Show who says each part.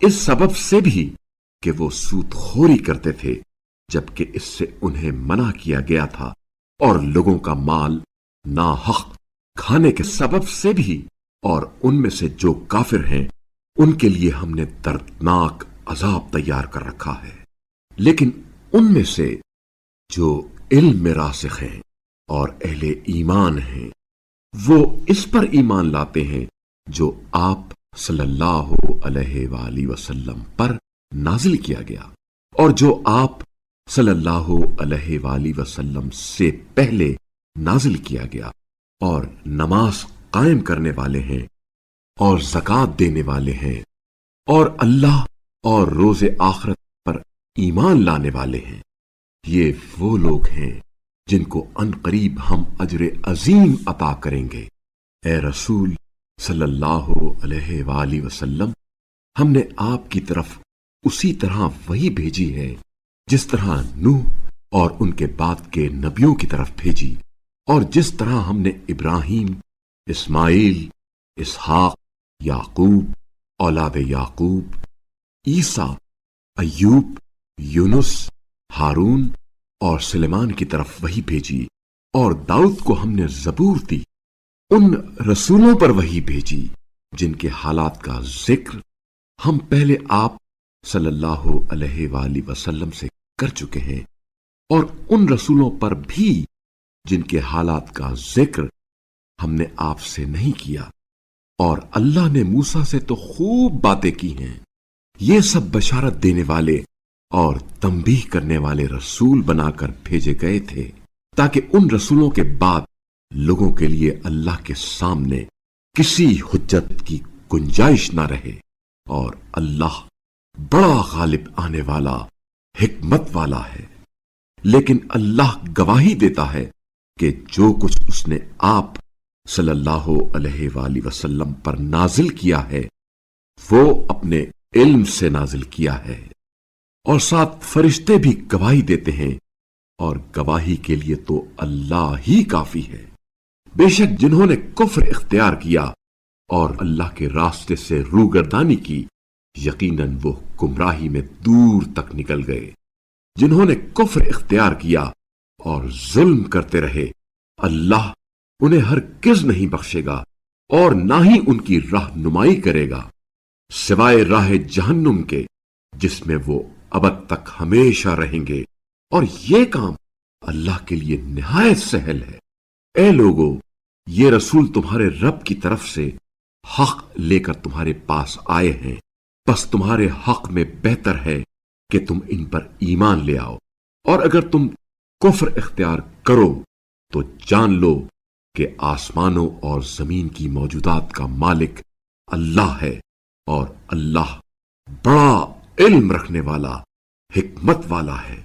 Speaker 1: اس سبب سے بھی کہ وہ سود خوری کرتے تھے، جبکہ اس سے انہیں منع کیا گیا تھا، اور لوگوں کا مال ناحق کھانے کے سبب سے بھی، اور ان میں سے جو کافر ہیں ان کے لیے ہم نے دردناک عذاب تیار کر رکھا ہے۔ لیکن ان میں سے جو علم میں راسخ ہیں اور اہل ایمان ہیں، وہ اس پر ایمان لاتے ہیں جو آپ صلی اللہ علیہ وآلہ وسلم پر نازل کیا گیا، اور جو آپ صلی اللہ علیہ وآلہ وسلم سے پہلے نازل کیا گیا، اور نماز قائم کرنے والے ہیں اور زکوٰۃ دینے والے ہیں، اور اللہ اور روز آخرت پر ایمان لانے والے ہیں۔ یہ وہ لوگ ہیں جن کو ان قریب ہم اجر عظیم عطا کریں گے۔ اے رسول صلی اللہ علیہ وآلہ وسلم، ہم نے آپ کی طرف اسی طرح وحی بھیجی ہے جس طرح نوح اور ان کے بعد کے نبیوں کی طرف بھیجی، اور جس طرح ہم نے ابراہیم، اسماعیل، اسحاق، یعقوب، اولاد یعقوب، عیسیٰ، ایوب، یونس، ہارون اور سلیمان کی طرف وحی بھیجی، اور داؤد کو ہم نے زبور دی۔ ان رسولوں پر وحی بھیجی جن کے حالات کا ذکر ہم پہلے آپ صلی اللہ علیہ وآلہ وسلم سے کر چکے ہیں، اور ان رسولوں پر بھی جن کے حالات کا ذکر ہم نے آپ سے نہیں کیا، اور اللہ نے موسیٰ سے تو خوب باتیں کی ہیں۔ یہ سب بشارت دینے والے اور تنبیہ کرنے والے رسول بنا کر بھیجے گئے تھے، تاکہ ان رسولوں کے بعد لوگوں کے لیے اللہ کے سامنے کسی حجت کی گنجائش نہ رہے، اور اللہ بڑا غالب آنے والا، حکمت والا ہے۔ لیکن اللہ گواہی دیتا ہے کہ جو کچھ اس نے آپ صلی اللہ علیہ وآلہ وسلم پر نازل کیا ہے وہ اپنے علم سے نازل کیا ہے، اور ساتھ فرشتے بھی گواہی دیتے ہیں، اور گواہی کے لیے تو اللہ ہی کافی ہے۔ بے شک جنہوں نے کفر اختیار کیا اور اللہ کے راستے سے روگردانی کی، یقیناً وہ گمراہی میں دور تک نکل گئے۔ جنہوں نے کفر اختیار کیا اور ظلم کرتے رہے، اللہ انہیں ہرگز نہیں بخشے گا اور نہ ہی ان کی رہنمائی کرے گا، سوائے راہ جہنم کے جس میں وہ ابد تک ہمیشہ رہیں گے، اور یہ کام اللہ کے لیے نہایت سہل ہے۔ اے لوگو، یہ رسول تمہارے رب کی طرف سے حق لے کر تمہارے پاس آئے ہیں، بس تمہارے حق میں بہتر ہے کہ تم ان پر ایمان لے آؤ، اور اگر تم کفر اختیار کرو تو جان لو کہ آسمانوں اور زمین کی موجودات کا مالک اللہ ہے، اور اللہ بڑا علم رکھنے والا، حکمت والا ہے۔